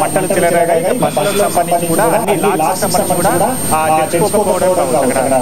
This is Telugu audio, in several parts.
మంటలు చెలరేగాయి. బస్సులకు సంబంధించి కూడా అన్ని లాక్స్ సంబంధించి కూడా తెచ్చుకోకపోవడం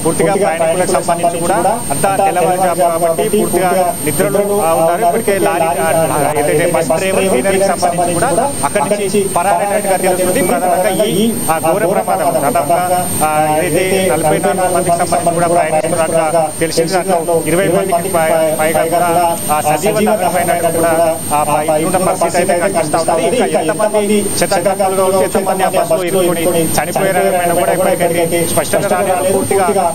పూర్తిగా ప్రయాణికులకు సంబంధించి కూడా అంతా తెల్లవారుజాము కాబట్టి పూర్తిగా నిద్రలో ఉన్నారు. ఇప్పటికే లారీ ఏదైతే బస్ డ్రైవర్ క్లీనర్కి సంబంధించి కూడా అక్కడి నుంచి పరారైనట్టుగా తెలుస్తుంది. ప్రధానంగా ఈ ఘోర ప్రమాదం దాదాపుగా ఏదైతే 44 మందికి సంబంధించి కూడా ప్రయాణిస్తున్నట్టుగా తెలిసింది. దాంట్లో 20 మందికి పైగా కూడా సజీవ దహనమైనట్టు కూడా ఇప్పుడున్న పరిస్థితి అయితే కనిపిస్తా ఉంటుంది. ఇంకా ఎంతమంది శతగాత్రులు ఎంతమంది ఆ బస్సులో ఇరుక్కుని చనిపోయారని కూడా ఇప్పటికైతే స్పష్టంగా రాలేదు. పూర్తిగా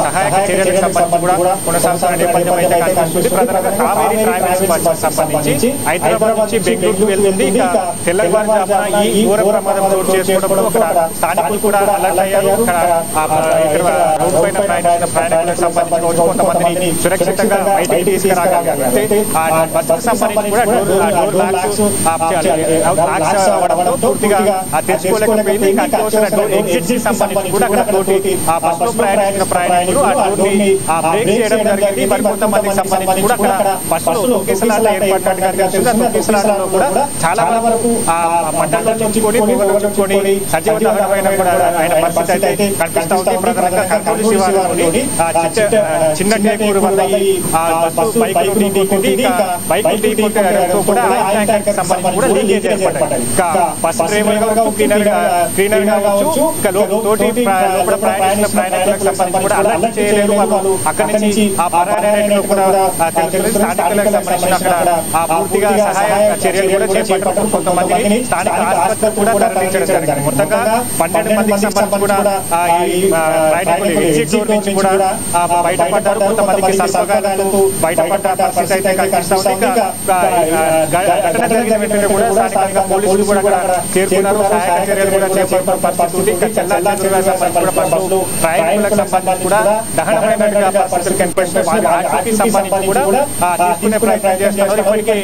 సహాయక చర్యలకు సంబంధించి కూడా కొనసాగుతున్న నేపథ్యం అయితే కనిపిస్తుంది. ప్రధానంగా కావేరీ ట్రావెల్స్ బస్ సంబంధించి హైదరాబాద్ నుంచి బెంగళూరుకు వెళ్తుంది. ఇంకా తెల్లవారుజామున ఈ ఘోర ప్రమాదం చోటు చేసుకోవడంతో అక్కడ స్థానికులు కూడా అలర్ట్ అయ్యారు. ఇక్కడ రోడ్డు పైన ప్రయాణికులకు సంబంధించి కొంతమందిని సురక్షితంగా బయటకు తీసుకురాగలిగితే ఆ బస్సుకు సంబంధించి కూడా డోర్ లాక్స్ అవడంతో పూర్తిగా తెచ్చుకోలేకపోయింది. ఇంకా అత్యవసర డోర్ ఎగ్జిట్ కి సంబంధించి కూడా అక్కడ తోటి ఆ బస్సులో ప్రయాణిస్తున్న ప్రయాణికులు ఆ డోర్ని బ్రేక్ చేయడం జరిగింది. మరి కొంతమందికి సంబంధించి కూడా అక్కడ బస్సులో తొక్కిసలాట ఏర్పడినట్టుగా తెలుస్తుంది. ఆ తొక్కిసలాటలో కూడా చాలా వరకు ఆ మంటల్లో చుట్టుకొని పొగలో చుట్టుకొని సజీవ దహనమైన కూడా ఆయన పరిస్థితి అయితే కనిపిస్తా ఉంది. ప్రధానంగా కర్నూలు శివారులోని చిన్న టేకూరు వద్ద ఈ బస్సు బైక్ ఢీకొట్టింది. ఇంకా బైక్ ఢీకొట్టడంతో కూడా ఆయిల్ ట్యాంక్ సంబంధించి కూడా లీకేజ్ ఏర్పడ్డది. ఇంకా బస్ డ్రైవర్ కావచ్చు, క్లీనర్ కావచ్చు, ఇంకా తోటి లోపల ప్రయాణికులకు సంబంధించి కూడా అలర్ట్ చేయలేదు. వాళ్ళు అక్కడి నుంచి ఆ పరారైనట్లు కూడా తెలుస్తుంది. స్థానికులకు సంబంధించిన అక్కడ ఆ పూర్తిగా సహాయ చర్యలు కూడా చేపట్టడం, కొంతమందిని స్థానిక ఆసుపత్రి కూడా తరలించడం జరిగింది. మొత్తంగా 12 మందికి సంబంధించి కూడా ఈ ప్రయాణికులు ఎగ్జిట్ డోర్ నుంచి కూడా బయటపడ్డారు. కొంతమందికి స్వల్పగాయాలతో బయటపడ్డ పరిస్థితి అయితే కనిపిస్తా ఉంది. ఘటన జరిగిన వెంటనే కూడా స్థానికంగా పోలీసులు కూడా అక్కడ చేరుకున్నారు. సహాయక చర్యలు కూడా చేపట్టిన పరిస్థితి ఉంది. ఇంకా చెల్లాచెదురుగా సంబంధించి బస్సులు ప్రయాణికులకు సంబంధించి కూడా దహనమైనట్టుగా పరిస్థితులు కనిపిస్తున్నాయి. వాళ్ళ ఆచూకీ సంబంధించి కూడా తీసుకునే ప్రయత్నం చేస్తున్నారు. ఇప్పటికే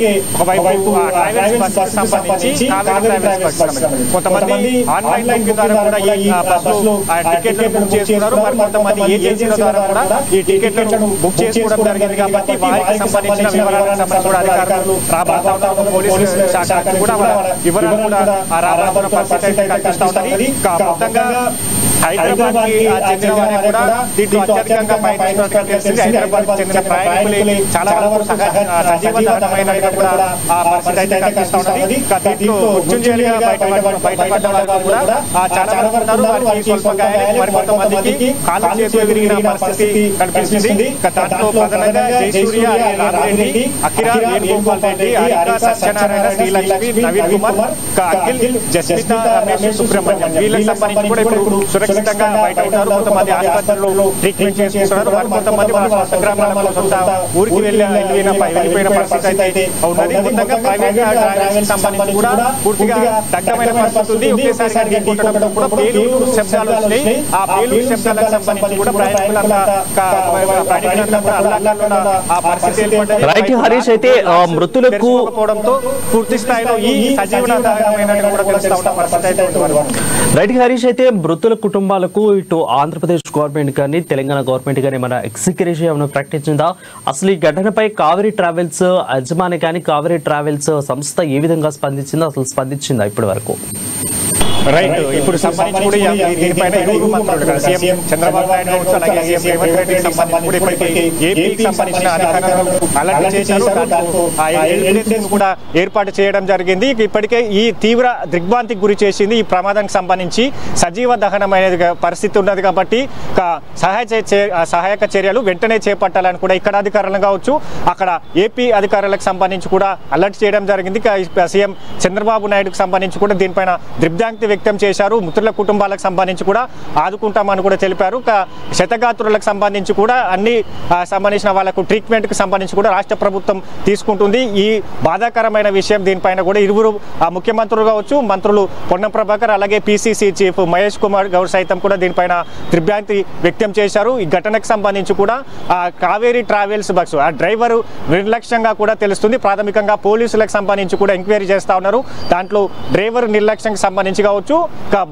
ఒకవైపు ట్రావెల్స్ బస్సులకు సంబంధించి కావేరీ ట్రావెల్స్ బస్సు సంబంధించి కొంతమంది ఆన్లైన్ బుకింగ్ ద్వారా కూడా ఈ బస్సులు టికెట్లను బుక్ చేసుకున్నారు. మరి కొంతమంది ఏజెన్సీల ద్వారా కూడా ఈ టికెట్లను బుక్ చేసుకోవడం జరిగింది. కాబట్టి వారికి సంబంధించిన వివరాలకు సంబంధించి కూడా అధికారులు రాబోతున్న పోలీసు శాఖకు కూడా వివరాలు కూడా రాబోతున్న పరిస్థితి అయితే కనిపిస్తా ఉన్నది. మొత్తంగా హైదరాబాద్ కి చెందిన వారిని కూడా దీంట్లో అత్యధికంగా ప్రయాణిస్తున్నట్టుగా తెలిసింది. హైదరాబాద్ కి చెందిన ప్రయాణికులు చాలా వరకు సజీవ దహనమైనట్టుగా కూడా ఆ పరిస్థితి అయితే కనిపిస్తా ఉన్నది. దీంట్లో మృత్యుంజయులుగా బయటపడ్డ వారు కూడా చాలా వరకు ఉన్నారు. వారికి స్వల్ప గాయాలు, మరి కొంతమందికి కాలు చేతులు విరిగిన పరిస్థితి కనిపిస్తుంది. దాంట్లో ప్రధానంగా జయసూర్య, రామిరెడ్డి, అఖిరా, వేణుగోపాల్ రెడ్డి, హరిక, సత్యనారాయణ, శ్రీలక్ష్మి, నవీన్ కుమార్, అఖిల్, జస్మిత, రమేష్, సుబ్రహ్మణ్యం వీళ్ళకి సంబంధించి కూడా ఇప్పుడు సురక్షితంగా బయట ఉన్నారు. కొంతమంది ఆసుపత్రుల్లో ట్రీట్మెంట్ చేసుకుంటున్నారు. మరి కొంతమంది వాళ్ళ సొంత గ్రామాలకు సొంత ఊరికి వెళ్ళిపోయిన పరిస్థితి అయితే ఉన్నది. మొత్తంగా ప్రైవేట్ ట్రావెల్స్ సంబంధించి కూడా పూర్తిగా దట్టమైన పరిస్థితి ఉంది. ఒకేసారి ఢీకొట్టడంతో కూడా పేలుడు శబ్దాలు వచ్చినాయి. ఆ పేలుడు శబ్దాలకు సంబంధించి కూడా ప్రయాణికులంతా ఆ పరిస్థితి ఏర్పడ్డది. మృతులకు పూర్తి స్థాయిలో ఈ సజీవన దహనమైనట్టు కూడా తెలుస్తా ఉన్న పరిస్థితి అయితే రైట్ హరీష్. అయితే మృతుల కుటుంబాలకు ఇటు ఆంధ్రప్రదేశ్ గవర్నమెంట్ కానీ తెలంగాణ గవర్నమెంట్ కానీ మన ఎక్స్గ్రేషియా ప్రకటించిందా? అసలు ఈ ఘటనపై కావేరీ ట్రావెల్స్ యజమాని కానీ కావేరీ ట్రావెల్స్ సంస్థ ఏ విధంగా స్పందించిందో, అసలు స్పందించిందా ఇప్పటి వరకు? రైట్. ఇప్పుడు సంబంధించి కూడా దీనిపైన ఇరువురు మంత్రులు సీఎం చంద్రబాబు నాయుడు కావచ్చు, అలాగే సీఎం రేవంత్ రెడ్డికి సంబంధించి కూడా ఇప్పటికే ఏపీకి సంబంధించిన అధికారులను అలర్ట్ చేశారు. ఎవిడెన్స్ కూడా ఏర్పాటు చేయడం జరిగింది. ఇప్పటికే ఈ తీవ్ర దిగ్భ్రాంతికి గురి చేసింది ఈ ప్రమాదానికి సంబంధించి. సజీవ దహనమైన పరిస్థితి ఉన్నది కాబట్టి సహాయక చర్యలు వెంటనే చేపట్టాలని కూడా ఇక్కడ అధికారులు కావచ్చు, అక్కడ ఏపీ అధికారులకు సంబంధించి కూడా అలర్ట్ చేయడం జరిగింది. సీఎం చంద్రబాబు నాయుడుకి సంబంధించి కూడా దీనిపైన దిగ్భ్రాంతి వ్యక్తం చేశారు. మృతుల కుటుంబాలకు సంబంధించి కూడా ఆదుకుంటామని కూడా తెలిపారు. శతగాత్రులకు సంబంధించి కూడా అన్ని సంబంధించిన వాళ్ళకు ట్రీట్మెంట్ కు సంబంధించి కూడా రాష్ట్ర ప్రభుత్వం తీసుకుంటుంది. ఈ బాధాకరమైన విషయం దీనిపైన కూడా ఇరువురు ముఖ్యమంత్రులు కావచ్చు, మంత్రులు పొన్నం ప్రభాకర్ అలాగే పిసిసి చీఫ్ మహేష్ కుమార్ గౌడ్ సైతం కూడా దీనిపైన దిగ్భ్రాంతి వ్యక్తం చేశారు. ఈ ఘటనకు సంబంధించి కూడా కావేరీ ట్రావెల్స్ బస్సు ఆ డ్రైవరు నిర్లక్ష్యంగా కూడా తెలుస్తుంది. ప్రాథమికంగా పోలీసులకు సంబంధించి కూడా ఎంక్వైరీ చేస్తా ఉన్నారు. దాంట్లో డ్రైవర్ నిర్లక్ష్యానికి సంబంధించి కావచ్చు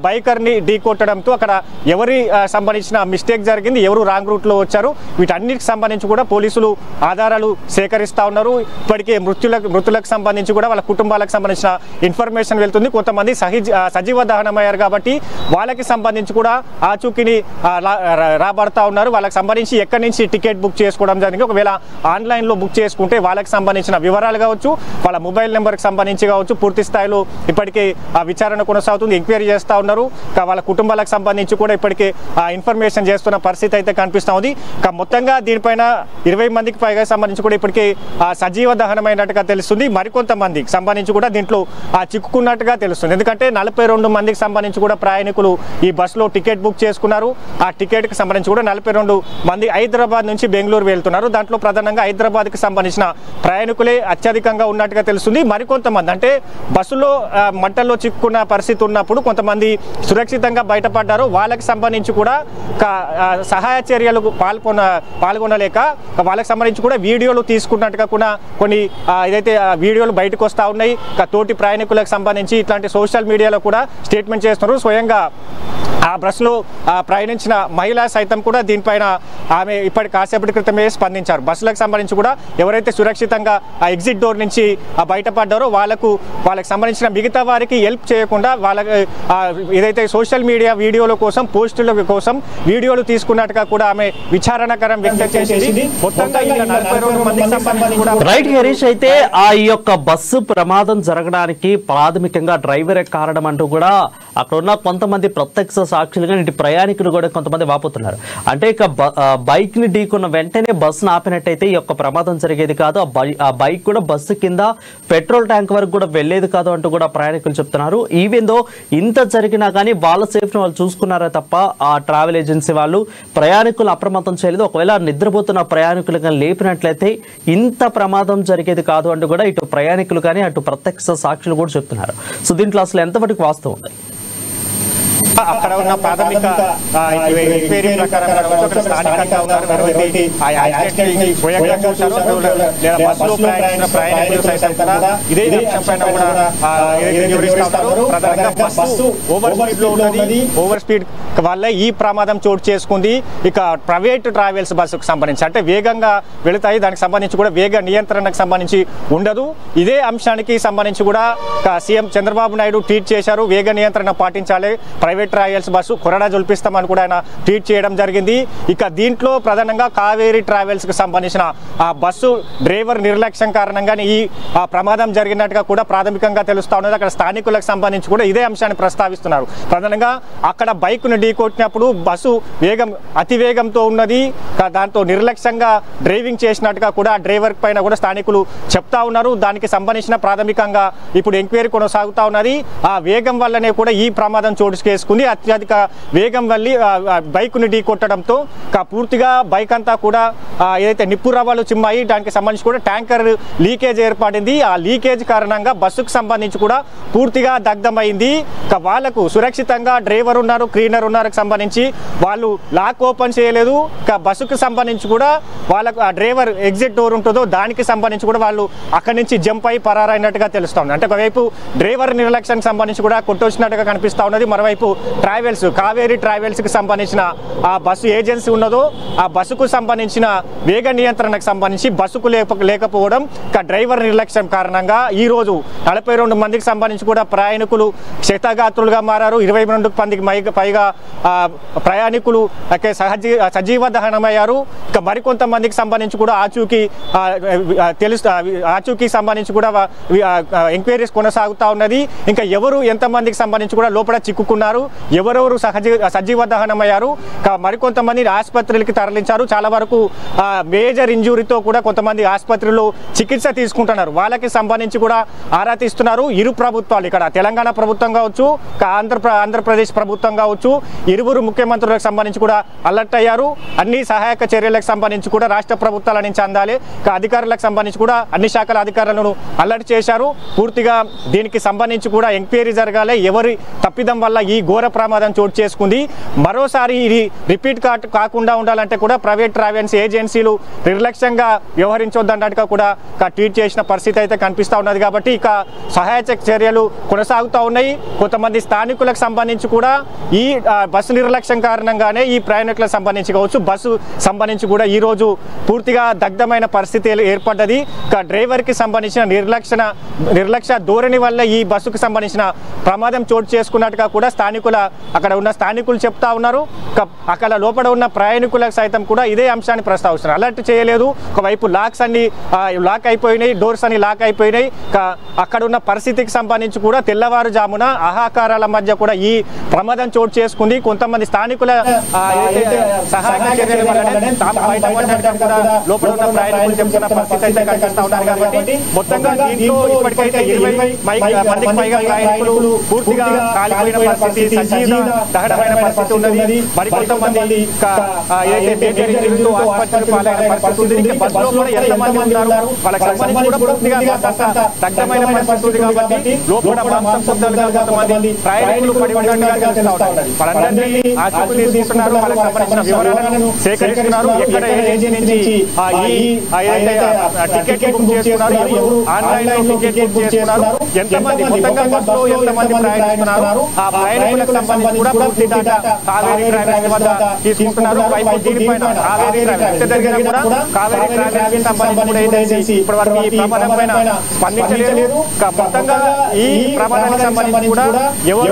బైకర్ ని ఢీ కొట్టడంతో అక్కడ ఎవరి సంబంధించిన మిస్టేక్ జరిగింది, ఎవరు రాంగ్ రూట్ లో వచ్చారు, వీటన్నిటికి సంబంధించి కూడా పోలీసులు ఆధారాలు సేకరిస్తా ఉన్నారు. ఇప్పటికే మృతులకు సంబంధించి కూడా వాళ్ళ కుటుంబాలకు సంబంధించిన ఇన్ఫర్మేషన్ వెళ్తుంది. కొంతమంది సజీవ దహనమయ్యారు కాబట్టి వాళ్ళకి సంబంధించి కూడా ఆచూకీని రాబడతా ఉన్నారు. వాళ్ళకి సంబంధించి ఎక్కడి నుంచి టికెట్ బుక్ చేసుకోవడం జరిగింది, ఒకవేళ ఆన్లైన్ లో బుక్ చేసుకుంటే వాళ్ళకి సంబంధించిన వివరాలు కావచ్చు, వాళ్ళ మొబైల్ నెంబర్కి సంబంధించి కావచ్చు, పూర్తి స్థాయిలో ఇప్పటికే విచారణ కొనసాగుతుంది, ఎంక్వైరీ చేస్తూ ఉన్నారు. వాళ్ళ కుటుంబాలకు సంబంధించి కూడా ఇప్పటికే ఇన్ఫర్మేషన్ చేస్తున్న పరిస్థితి అయితే కనిపిస్తూ ఉంది. మొత్తంగా దీనిపైన 20 మందికి పైగా సంబంధించి కూడా ఇప్పటికే సజీవ దహనమైనట్టుగా తెలుస్తుంది. మరికొంతమందికి సంబంధించి కూడా దీంట్లో చిక్కుకున్నట్టుగా తెలుస్తుంది. ఎందుకంటే 42 మందికి సంబంధించి కూడా ప్రయాణికులు ఈ బస్సులో టికెట్ బుక్ చేసుకున్నారు. ఆ టికెట్కి సంబంధించి కూడా 42 మంది హైదరాబాద్ నుంచి బెంగళూరు వెళ్తున్నారు. దాంట్లో ప్రధానంగా హైదరాబాద్కి సంబంధించిన ప్రయాణికులే అత్యధికంగా ఉన్నట్టుగా తెలుస్తుంది. మరికొంతమంది అంటే బస్సులో మంటల్లో చిక్కుకున్న పరిస్థితి ఉన్నప్పుడు కొంతమంది సురక్షితంగా బయటపడ్డారు. వాళ్ళకి సంబంధించి కూడా సహాయ చర్యలకు పాల్గొనలేక వాళ్ళకి సంబంధించి కూడా వీడియోలు తీసుకున్నట్టుగా కూడా కొన్ని ఏదైతే వీడియోలు బయటకు వస్తూ ఉన్నాయి. తోటి ప్రయాణికులకు సంబంధించి ఇట్లాంటి సోషల్ మీడియాలో కూడా స్టేట్మెంట్ చేస్తున్నారు. స్వయంగా ఆ బస్సులో ప్రయాణించిన మహిళ సైతం కూడా దీనిపైన ఆమె ఇప్పటి కాసేపటి క్రితమే స్పందించారు. బస్సులకు సంబంధించి కూడా ఎవరైతే సురక్షితంగా ఆ ఎగ్జిట్ డోర్ నుంచి బయటపడ్డారో వాళ్ళకి సంబంధించిన మిగతా వారికి హెల్ప్ చేయకుండా వాళ్ళకి ఏదైతే సోషల్ మీడియా వీడియోల కోసం పోస్టుల కోసం వీడియోలు తీసుకున్నట్టుగా కూడా ఆమె విచారణకరం వ్యక్తం చేసింది. మొత్తంగా 42 మందికి సంబంధించి కూడా రైట్ హరీష్, అయితే ఆ యొక్క బస్సు ప్రమాదం జరగడానికి ప్రాథమికంగా డ్రైవరే కారణం అంటూ కూడా అక్కడ ఉన్న కొంతమంది ప్రత్యక్ష సాక్షులుగా ఇటు ప్రయాణికులు కూడా కొంతమంది వాపోతున్నారు. అంటే ఇక బైక్ ని ఢీకున్న వెంటనే బస్సును ఆపినట్టయితే ఈ యొక్క ప్రమాదం జరిగేది కాదు, ఆ బైక్ కూడా బస్సు కింద పెట్రోల్ ట్యాంక్ వరకు కూడా వెళ్లేది కాదు అంటూ కూడా ప్రయాణికులు చెప్తున్నారు. ఈవెందో ఇంత జరిగినా కానీ వాళ్ళ సేఫ్టీని వాళ్ళు చూసుకున్నారే తప్ప ఆ ట్రావెల్ ఏజెన్సీ వాళ్ళు ప్రయాణికులు అప్రమత్తం చేయలేదు. ఒకవేళ నిద్రపోతున్న ప్రయాణికులు కానీ లేపినట్లయితే ఇంత ప్రమాదం జరిగేది కాదు అంటూ కూడా ఇటు ప్రయాణికులు కానీ అటు ప్రత్యక్ష సాక్షులు కూడా చెప్తున్నారు. సో దీంట్లో అసలు ఎంతవరకు వాస్తవం ఉంది? అక్కడ ఉన్న ప్రాథమిక ఎంక్వైరీ ప్రకారం స్థానికంగా ఉన్నారు బస్సులో ప్రయాణించిన ప్రయాణికులు సైతం కూడా ఇదే అంశంపైన కూడా ప్రధానంగా బస్సు ఓవర్ స్పీడ్ లో ఉన్నది, ఓవర్ స్పీడ్ వల్ల ఈ ప్రమాదం చోటు చేసుకుంది. ఇక ప్రైవేట్ ట్రావెల్స్ బస్సుకు సంబంధించి అంటే వేగంగా వెళుతాయి, దానికి సంబంధించి కూడా వేగ నియంత్రణకు సంబంధించి ఉండదు. ఇదే అంశానికి సంబంధించి కూడా సీఎం చంద్రబాబు నాయుడు ట్వీట్ చేశారు, వేగ నియంత్రణ పాటించాలి, ప్రైవేట్ ట్రావెల్స్ బస్సు కొరడా జొల్పిస్తామని కూడా ఆయన ట్వీట్ చేయడం జరిగింది. ఇక దీంట్లో ప్రధానంగా కావేరీ ట్రావెల్స్ కు సంబంధించిన ఆ బస్సు డ్రైవర్ నిర్లక్ష్యం కారణంగానే ఈ ప్రమాదం జరిగినట్టుగా కూడా ప్రాథమికంగా తెలుస్తా ఉన్నది. అక్కడ స్థానికులకు సంబంధించి కూడా ఇదే అంశాన్ని ప్రస్తావిస్తున్నారు. ప్రధానంగా అక్కడ బైక్ ను ఢీకొట్టినప్పుడు బస్సు అతి వేగంతో ఉన్నది, దాంతో నిర్లక్ష్యంగా డ్రైవింగ్ చేసినట్టుగా కూడా డ్రైవర్ పైన కూడా స్థానికులు చెప్తా ఉన్నారు. దానికి సంబంధించిన ప్రాథమికంగా ఇప్పుడు ఎంక్వైరీ కొనసాగుతా ఉన్నది. ఆ వేగం వల్లనే కూడా ఈ ప్రమాదం చోటు చేసుకుంది. అత్యధిక వేగం వల్ల బైక్ ని ఢీ కొట్టడంతో పూర్తిగా బైక్ అంతా కూడా ఏదైతే నిప్పు రవ్వలు చిమ్మాయి, దానికి సంబంధించి కూడా ట్యాంకర్ లీకేజ్ ఏర్పడింది. ఆ లీకేజ్ కారణంగా బస్సుకు సంబంధించి కూడా పూర్తిగా దగ్ధమైంది. వాళ్ళకు సురక్షితంగా డ్రైవర్ ఉన్నారు, క్లీనర్ ఉన్నారు సంబంధించి వాళ్ళు లాక్ ఓపెన్ చేయలేదు. బస్సుకు సంబంధించి కూడా వాళ్ళకు ఆ డ్రైవర్ ఎగ్జిట్ డోర్ ఉంటుందో దానికి సంబంధించి కూడా వాళ్ళు అక్కడి నుంచి జంప్ అయి పరారైనట్టుగా తెలుస్తా ఉంది. అంటే ఒకవైపు డ్రైవర్ నిర్లక్ష్యానికి సంబంధించి కూడా కొట్టొచ్చినట్టుగా కనిపిస్తా ఉన్నది. మరోవైపు ట్రావెల్స్ కావేరీ ట్రావెల్స్ కి సంబంధించిన ఆ బస్సు ఏజెన్సీ ఉన్నదో ఆ బస్సుకు సంబంధించిన వేగ నియంత్రణకు సంబంధించి బస్సుకు లేకపోవడం డ్రైవర్ నిర్లక్ష్యం కారణంగా ఈ రోజు 42 మందికి సంబంధించి కూడా ప్రయాణికులు క్షతగాత్రులుగా మారారు. 22 మందికి పైగా ప్రయాణికులు సజీవ దహనమయ్యారు. ఇక మరికొంతమందికి సంబంధించి కూడా ఆచూకీ సంబంధించి కూడా ఎంక్వైరీస్ కొనసాగుతా ఉన్నది. ఇంకా ఎవరు ఎంతమందికి సంబంధించి కూడా లోపల చిక్కుకున్నారు, ఎవరెవరు సజీవ దహనమయ్యారు, మరికొంతమంది ఆసుపత్రులకి తరలించారు. చాలా వరకు మేజర్ ఇంజురీతో కూడా కొంతమంది ఆసుపత్రిలో చికిత్స తీసుకుంటున్నారు. వాళ్ళకి సంబంధించి కూడా ఆరా తీస్తున్నారు. ఇరు ప్రభుత్వాలు ఇక్కడ తెలంగాణ ప్రభుత్వం కావచ్చు, ఆంధ్రప్రదేశ్ ప్రభుత్వం కావచ్చు, ఇరువురు ముఖ్యమంత్రులకు సంబంధించి కూడా అలర్ట్ అయ్యారు. అన్ని సహాయక చర్యలకు సంబంధించి కూడా రాష్ట్ర ప్రభుత్వాల నుంచి అందాలి. అధికారులకు సంబంధించి కూడా అన్ని శాఖల అధికారులను అలర్ట్ చేశారు. పూర్తిగా దీనికి సంబంధించి కూడా ఎంక్వైరీ జరగాలి. ఎవరి తప్పిదం వల్ల ఈ ఘోర ఘోర ప్రమాదం చోటు చేసుకుంది. మరోసారి ఇది రిపీట్ కాకుండా ఉండాలంటే కూడా ప్రైవేట్ ట్రావెల్స్ ఏజెన్సీలు నిర్లక్ష్యంగా వ్యవహరించొద్దన్నట్టుగా కూడా ట్వీట్ చేసిన పరిస్థితి అయితే కనిపిస్తూ ఉన్నది. కాబట్టి ఇక సహాయ చర్యలు కొనసాగుతూ ఉన్నాయి. కొంతమంది స్థానికులకు సంబంధించి కూడా ఈ బస్సు నిర్లక్ష్యం కారణంగానే ఈ ప్రయాణికులకు సంబంధించి కావచ్చు, బస్సు సంబంధించి కూడా ఈరోజు పూర్తిగా దగ్ధమైన పరిస్థితి ఏర్పడ్డది. ఇక డ్రైవర్కి సంబంధించిన నిర్లక్ష్య ధోరణి వల్ల ఈ బస్సుకు సంబంధించిన ప్రమాదం చోటు చేసుకున్నట్టుగా కూడా అక్కడ ఉన్న స్థానికులు చెప్తా ఉన్నారు. అక్కడ లోపల ఉన్న ప్రయాణికులకు సైతం కూడా ఇదే అంశాన్ని ప్రస్తావిస్తున్నారు. అలర్ట్ చేయలేదు. ఒకవైపు లాక్స్ అన్ని లాక్ అయిపోయినాయి, డోర్స్ అన్ని లాక్ అయిపోయినాయి. అక్కడ ఉన్న పరిస్థితికి సంబంధించి కూడా తెల్లవారుజామున ఆహాకారాల మధ్య కూడా ఈ ప్రమాదం చోటు చేసుకుంది. కొంతమంది స్థానికుల సహాయక చర్యల వల్లనే బయటపడినట్టుగా కూడా లోపల ఉన్న ప్రయాణికులు చెప్తున్న పరిస్థితి అయితే కనిపిస్తా ఉన్నారు. కాబట్టి మొత్తంగా దీంట్లో ఇప్పటికైతే 20 మందికి పైగా ప్రయాణికులు పూర్తిగా కాలిపోయిన పరిస్థితి, సజీవ దహనమైన పరిస్థితి ఉన్నది. మరికొంతమంది ఆసుపత్రి పాలైన పరిస్థితి ఉంది. బస్సులో కూడా ఎంతమంది ఉన్నారు వాళ్ళకి సంబంధించి కూడా పూర్తిగా దగ్ధమైన పరిస్థితి ఉంది. కాబట్టి లోపల కొంతమంది ప్రయాణికులు పడి ఉన్నట్టుగా తెలుస్తా ఉన్నారు. వాళ్ళందరినీ ఆసుపత్రి తీసుకున్నారు. వాళ్ళకి సంబంధించిన వివరాలను సేకరిస్తున్నారు. ఎక్కడ ఏజెన్సీ నుంచి టికెట్ బుక్ చేసుకున్నారు, ఆన్లైన్ లో టికెట్ బుక్ చేసుకున్నారు, ఎంతమంది మొత్తంగా బస్సులో ఎంతమంది ప్రయాణిస్తున్నారు, ఆ ప్రయాణికులకు సంబంధించి కూడా పూర్తి డేటా కావేరీ ట్రావెల్స్ వద్ద తీసుకుంటున్నారు. దీనిపైన కావేరీ ట్రావెల్స్ దగ్గర కూడా కావేరీ ట్రావెల్స్ కి సంబంధించి ఇప్పటి వరకు ఈ ప్రమాదం పైన స్పందించలేదు. మొత్తంగా ఈ ప్రమాదానికి సంబంధించి కూడా ఎవరు